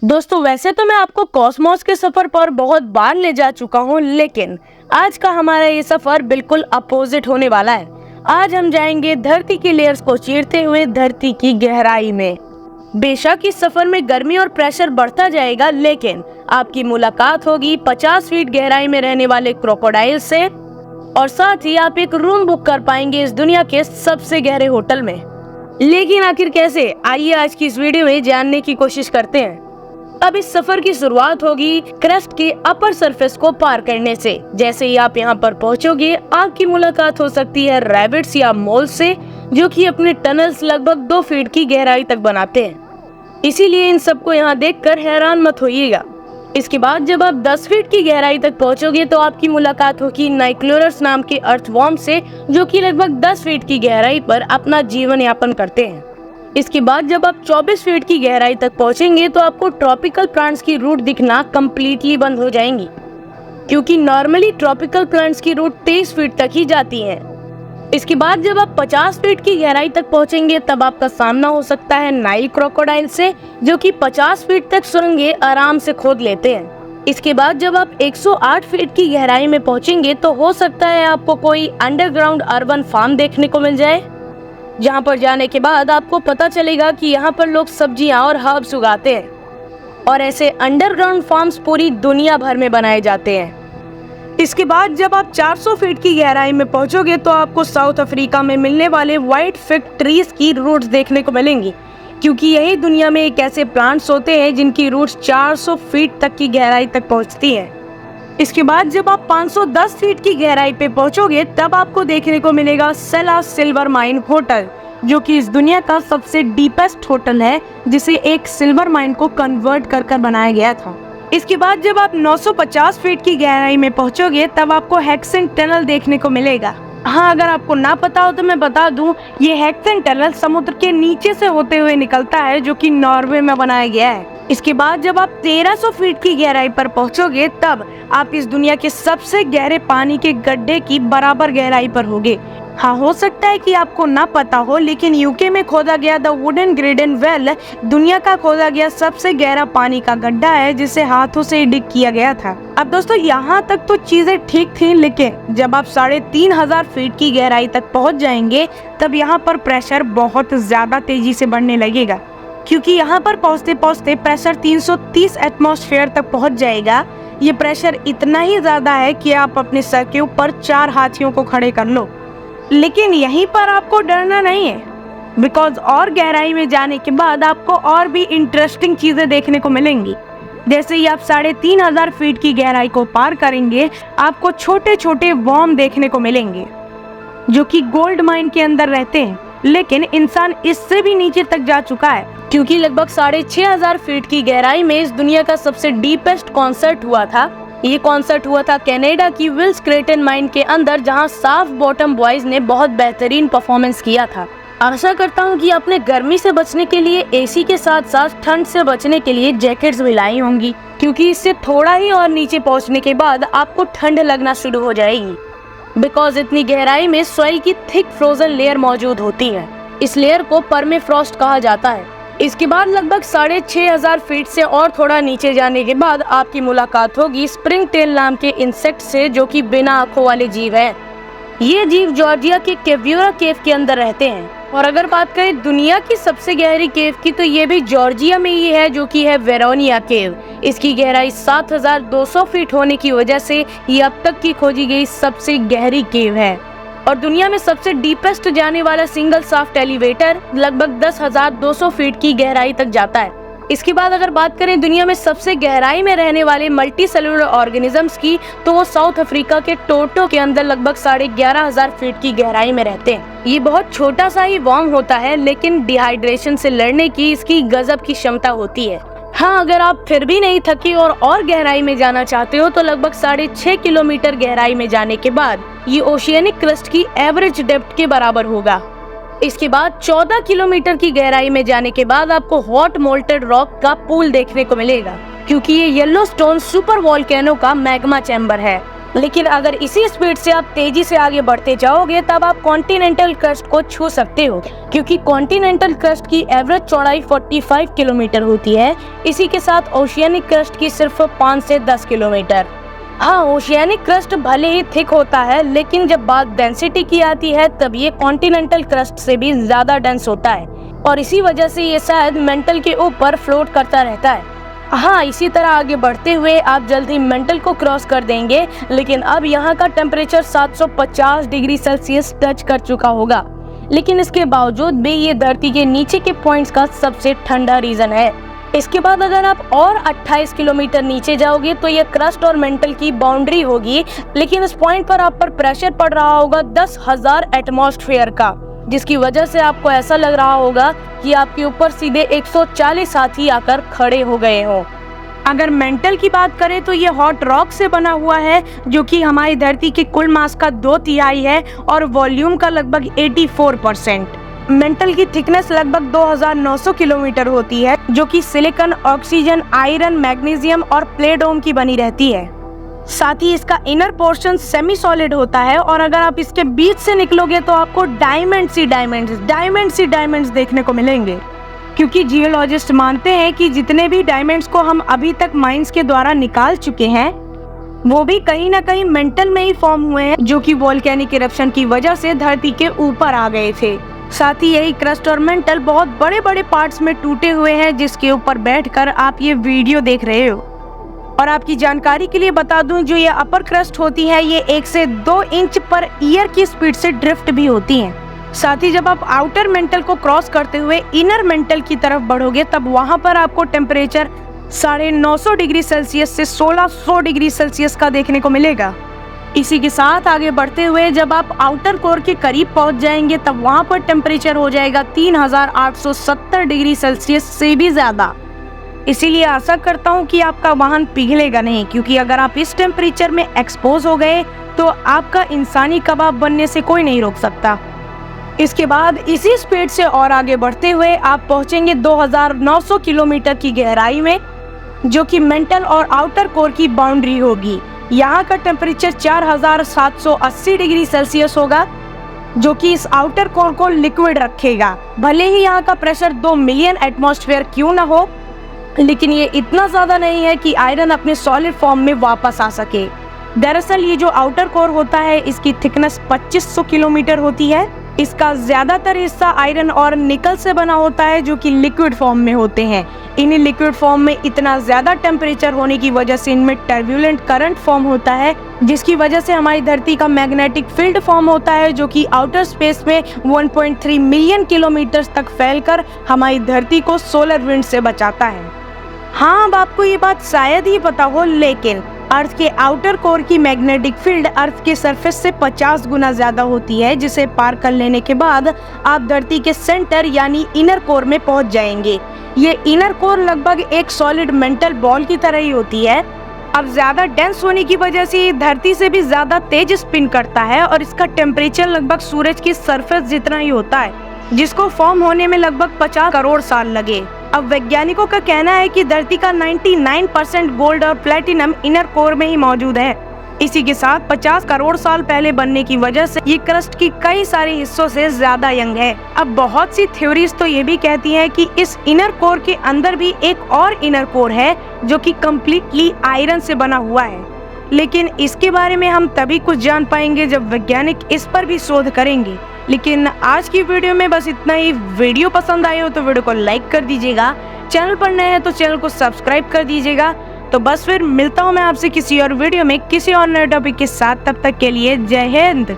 दोस्तों वैसे तो मैं आपको कॉस्मोस के सफर पर बहुत बार ले जा चुका हूँ, लेकिन आज का हमारा ये सफर बिल्कुल अपोजिट होने वाला है। आज हम जाएंगे धरती की लेयर्स को चीरते हुए धरती की गहराई में। बेशक इस सफर में गर्मी और प्रेशर बढ़ता जाएगा, लेकिन आपकी मुलाकात होगी 50 फीट गहराई में रहने वाले क्रोकोडाइल से, और साथ ही आप एक रूम बुक कर पाएंगे इस दुनिया के सबसे गहरे होटल में। लेकिन आखिर कैसे, आइए आज की इस वीडियो में जानने की कोशिश करते हैं। अब इस सफर की शुरुआत होगी क्रस्ट के अपर सरफेस को पार करने से। जैसे ही आप यहाँ पर पहुँचोगे, आपकी मुलाकात हो सकती है रैबिट्स या मोल से, जो कि अपने टनल्स लगभग 2 फीट की गहराई तक बनाते हैं। इसीलिए इन सबको यहाँ देखकर हैरान मत होइएगा। इसके बाद जब आप 10 फीट की गहराई तक पहुँचोगे तो आपकी मुलाकात होगी नाइक्लोरस नाम के अर्थवॉर्म से, जो कि लगभग 10 फीट की गहराई पर अपना जीवन यापन करते हैं। इसके बाद जब आप 24 फीट की गहराई तक पहुंचेंगे तो आपको ट्रॉपिकल प्लांट्स की रूट दिखना कम्प्लीटली बंद हो जाएंगी, क्योंकि नॉर्मली ट्रॉपिकल प्लांट्स की रूट 23 फीट तक ही जाती है। इसके बाद जब आप 50 फीट की गहराई तक पहुंचेंगे तब आपका सामना हो सकता है नाइल क्रोकोडाइल से, जो कि 50 फीट तक सुरंगें आराम से खोद लेते हैं। इसके बाद जब आप 108 फीट की गहराई में पहुंचेंगे तो हो सकता है आपको कोई अंडरग्राउंड अर्बन फार्म देखने को मिल जाए, जहाँ पर जाने के बाद आपको पता चलेगा कि यहाँ पर लोग सब्जियाँ और हर्ब्स उगाते हैं, और ऐसे अंडरग्राउंड फार्म्स पूरी दुनिया भर में बनाए जाते हैं। इसके बाद जब आप 400 फीट की गहराई में पहुँचोगे तो आपको साउथ अफ्रीका में मिलने वाले व्हाइट फिग ट्रीज की रूट्स देखने को मिलेंगी, क्योंकि यही दुनिया में एक ऐसे प्लांट्स होते हैं जिनकी रूट्स 400 फीट तक की गहराई तक पहुँचती है। इसके बाद जब आप 510 फीट की गहराई पे पहुंचोगे तब आपको देखने को मिलेगा सेला सिल्वर माइन होटल, जो कि इस दुनिया का सबसे डीपेस्ट होटल है, जिसे एक सिल्वर माइन को कन्वर्ट कर बनाया गया था। इसके बाद जब आप 950 फीट की गहराई में पहुंचोगे तब आपको हेक्सेन टनल देखने को मिलेगा। हाँ, अगर आपको ना पता हो तो मैं बता दूं, ये हेक्सेन टनल समुद्र के नीचे से होते हुए निकलता है, जो कि नॉर्वे में बनाया गया है। इसके बाद जब आप 1300 फीट की गहराई पर पहुंचोगे तब आप इस दुनिया के सबसे गहरे पानी के गड्ढे की बराबर गहराई पर होगे। हाँ, हो सकता है कि आपको ना पता हो, लेकिन यूके में खोदा गया द वुडन ग्रेडन वेल दुनिया का खोदा गया सबसे गहरा पानी का गड्ढा है, जिसे हाथों से डिग किया गया था। अब दोस्तों यहाँ तक तो चीजें ठीक थी, लेकिन जब आप 3500 फीट की गहराई तक पहुँच जाएंगे तब यहाँ पर प्रेशर बहुत ज्यादा तेजी से बढ़ने लगेगा, क्योंकि यहाँ पर पहुँचते पहुँचते प्रेशर 330 एटमॉस्फेयर तक पहुँच जाएगा। ये प्रेशर इतना ही ज्यादा है कि आप अपने सर के ऊपर 4 हाथियों को खड़े कर लो। लेकिन यहीं पर आपको डरना नहीं है, बिकॉज और गहराई में जाने के बाद आपको और भी इंटरेस्टिंग चीजें देखने को मिलेंगी। जैसे ही आप 3500 फीट की गहराई को पार करेंगे, आपको छोटे छोटे वॉर्म देखने को मिलेंगे, जो कि गोल्ड माइन के अंदर रहते हैं। लेकिन इंसान इससे भी नीचे तक जा चुका है, क्योंकि लगभग 6500 फीट की गहराई में इस दुनिया का सबसे डीपेस्ट कॉन्सर्ट हुआ था। ये कॉन्सर्ट हुआ था कनाडा की विल्स क्रेटन माइन के अंदर, जहां साफ बॉटम बॉयज ने बहुत बेहतरीन परफॉर्मेंस किया था। आशा करता हूं कि आपने गर्मी से बचने के लिए एसी के साथ साथ ठंड से बचने के लिए जैकेट्स भी लाई होंगी, क्योंकि इससे थोड़ा ही और नीचे पहुंचने के बाद आपको ठंड लगना शुरू हो जाएगी, बिकॉज इतनी गहराई में सॉइल की थिक फ्रोजन लेयर मौजूद होती है। इस लेयर को परमेफ्रॉस्ट कहा जाता है। इसके बाद लगभग 6500 फीट से और थोड़ा नीचे जाने के बाद आपकी मुलाकात होगी स्प्रिंग टेल नाम के इंसेक्ट से, जो कि बिना आंखों वाले जीव है। ये जीव जॉर्जिया के केव्योरा केव के अंदर रहते हैं। और अगर बात करें दुनिया की सबसे गहरी केव की, तो ये भी जॉर्जिया में ही है, जो कि है वेरोनिया केव। इसकी गहराई 7200 फीट होने की वजह से ये अब तक की खोजी गई सबसे गहरी केव है। और दुनिया में सबसे डीपेस्ट जाने वाला सिंगल शाफ्ट एलिवेटर लगभग 10,200 फीट की गहराई तक जाता है। इसके बाद अगर बात करें दुनिया में सबसे गहराई में रहने वाले मल्टी सेलुलर ऑर्गेनिजम्स की, तो वो साउथ अफ्रीका के टोटो के अंदर लगभग 11,500 फीट की गहराई में रहते हैं। ये बहुत छोटा सा ही वॉर्म होता है, लेकिन डिहाइड्रेशन से लड़ने की इसकी गजब की क्षमता होती है। हाँ, अगर आप फिर भी नहीं थके और गहराई में जाना चाहते हो तो लगभग 6.5 किलोमीटर गहराई में जाने के बाद ये ओशियनिक क्रस्ट की एवरेज डेप्थ के बराबर होगा। इसके बाद 14 किलोमीटर की गहराई में जाने के बाद आपको हॉट मोल्टेड रॉक का पूल देखने को मिलेगा, क्योंकि ये येलोस्टोन सुपर वोल्केनो का मैग्मा चैम्बर है। लेकिन अगर इसी स्पीड से आप तेजी से आगे बढ़ते जाओगे तब आप कॉन्टिनेंटल क्रस्ट को छू सकते हो, क्योंकि कॉन्टिनेंटल क्रस्ट की एवरेज चौड़ाई 45 किलोमीटर होती है। इसी के साथ ओशियानिक क्रस्ट की सिर्फ 5 से 10 किलोमीटर। हाँ, ओशियानिक क्रस्ट भले ही थिक होता है, लेकिन जब बात डेंसिटी की आती है तब ये कॉन्टिनेंटल क्रस्ट से भी ज्यादा डेंस होता है, और इसी वजह से ये शायद मेंटल के ऊपर फ्लोट करता रहता है। हाँ, इसी तरह आगे बढ़ते हुए आप जल्द ही मेंटल को क्रॉस कर देंगे, लेकिन अब यहाँ का टेम्परेचर 750 डिग्री सेल्सियस टच कर चुका होगा। लेकिन इसके बावजूद भी ये धरती के नीचे के पॉइंट्स का सबसे ठंडा रीजन है। इसके बाद अगर आप और 28 किलोमीटर नीचे जाओगे तो ये क्रस्ट और मेंटल की बाउंड्री होगी, लेकिन इस पॉइंट पर आप पर प्रेशर पड़ रहा होगा 10,000 एटमॉस्फेयर का, जिसकी वजह से आपको ऐसा लग रहा होगा कि आपके ऊपर सीधे 140 हाथी आकर खड़े हो गए हों। अगर मेंटल की बात करें तो ये हॉट रॉक से बना हुआ है, जो कि हमारी धरती के कुल मास का 2/3 है और वॉल्यूम का लगभग 84%। मेंटल की थिकनेस लगभग 2900 किलोमीटर होती है, जो कि सिलिकॉन, ऑक्सीजन, आयरन, मैग्नीशियम और प्लेडोम की बनी रहती है। साथ ही इसका इनर पोर्शन सेमी सॉलिड होता है, और अगर आप इसके बीच से निकलोगे तो आपको डायमंड्स ही डायमंड्स देखने को मिलेंगे, क्योंकि जियोलॉजिस्ट मानते हैं कि जितने भी डायमंड्स को हम अभी तक माइंस के द्वारा निकाल चुके हैं वो भी कहीं ना कहीं मेंटल में ही फॉर्म हुए हैं, जो कि वोल्केनिक इरप्शन की वजह से धरती के ऊपर आ गए थे। साथ ही यही क्रस्ट और मेंटल बहुत बड़े बड़े पार्ट्स में टूटे हुए हैं, जिसके ऊपर बैठकर आप ये वीडियो देख रहे हो। और आपकी जानकारी के लिए बता दूं, जो ये अपर क्रस्ट होती है ये 1 से 2 इंच पर ईयर की स्पीड से ड्रिफ्ट भी होती हैं। साथ ही जब आप आउटर मेंटल को क्रॉस करते हुए इनर मेंटल की तरफ बढ़ोगे तब वहां पर आपको टेम्परेचर 950 डिग्री सेल्सियस से 1600 डिग्री सेल्सियस का देखने को मिलेगा। इसी के साथ आगे बढ़ते हुए जब आप आउटर कोर के करीब पहुंच जाएंगे तब वहां पर टेम्परेचर हो जाएगा 3870 डिग्री सेल्सियस से भी ज्यादा। इसीलिए आशा करता हूं कि आपका वाहन पिघलेगा नहीं, क्योंकि अगर आप इस टेम्परेचर में एक्सपोज हो गए तो आपका इंसानी कबाब बनने से कोई नहीं रोक सकता। इसके बाद इसी स्पीड से और आगे बढ़ते हुए आप पहुंचेंगे 2900 किलोमीटर की गहराई में, जो कि मेंटल और आउटर कोर की बाउंड्री होगी। यहाँ का टेम्परेचर 4780 डिग्री सेल्सियस होगा, जो कि इस आउटर कोर को लिक्विड रखेगा। भले ही यहाँ का प्रेशर 2 मिलियन एटमॉस्फेयर क्यों ना हो, लेकिन ये इतना ज्यादा नहीं है कि आयरन अपने सॉलिड फॉर्म में वापस आ सके। दरअसल ये जो आउटर कोर होता है इसकी थिकनेस 2500 किलोमीटर होती है। इसका ज्यादातर हिस्सा आयरन और निकल से बना होता है, जो कि लिक्विड फॉर्म में होते हैं। इन्हीं लिक्विड फॉर्म में इतना ज्यादा टेम्परेचर होने की वजह से इनमें टर्बुलेंट करंट फॉर्म होता है, जिसकी वजह से हमारी धरती का मैग्नेटिक फील्ड फॉर्म होता है, जो कि आउटर स्पेस में 1.3 मिलियन किलोमीटर तक फैलकर हमारी धरती को सोलर विंड से बचाता है। हाँ, अब आपको ये बात शायद ही पता हो, लेकिन अर्थ के आउटर कोर की मैग्नेटिक फील्ड अर्थ के सरफेस से 50 गुना ज्यादा होती है, जिसे पार कर लेने के बाद आप धरती के सेंटर यानी इनर कोर में पहुंच जाएंगे। ये इनर कोर लगभग एक सॉलिड मेंटल बॉल की तरह ही होती है। अब ज्यादा डेंस होने की वजह से ये धरती से भी ज्यादा तेज स्पिन करता है, और इसका टेम्परेचर लगभग सूरज की सरफेस जितना ही होता है, जिसको फॉर्म होने में लगभग 50 करोड़ साल लगे। अब वैज्ञानिकों का कहना है कि धरती का 99% गोल्ड और प्लेटिनम इनर कोर में ही मौजूद है। इसी के साथ 50 करोड़ साल पहले बनने की वजह से ये क्रस्ट की कई सारे हिस्सों से ज्यादा यंग है। अब बहुत सी थ्योरीज तो ये भी कहती हैं कि इस इनर कोर के अंदर भी एक और इनर कोर है, जो कि कम्प्लीटली आयरन से बना हुआ है। लेकिन इसके बारे में हम तभी कुछ जान पाएंगे जब वैज्ञानिक इस पर भी शोध करेंगे। लेकिन आज की वीडियो में बस इतना ही। वीडियो पसंद आई हो तो वीडियो को लाइक कर दीजिएगा, चैनल पर नए हैं तो चैनल को सब्सक्राइब कर दीजिएगा। तो बस फिर मिलता हूँ मैं आपसे किसी और वीडियो में किसी और नए टॉपिक के साथ। तब तक के लिए जय हिंद।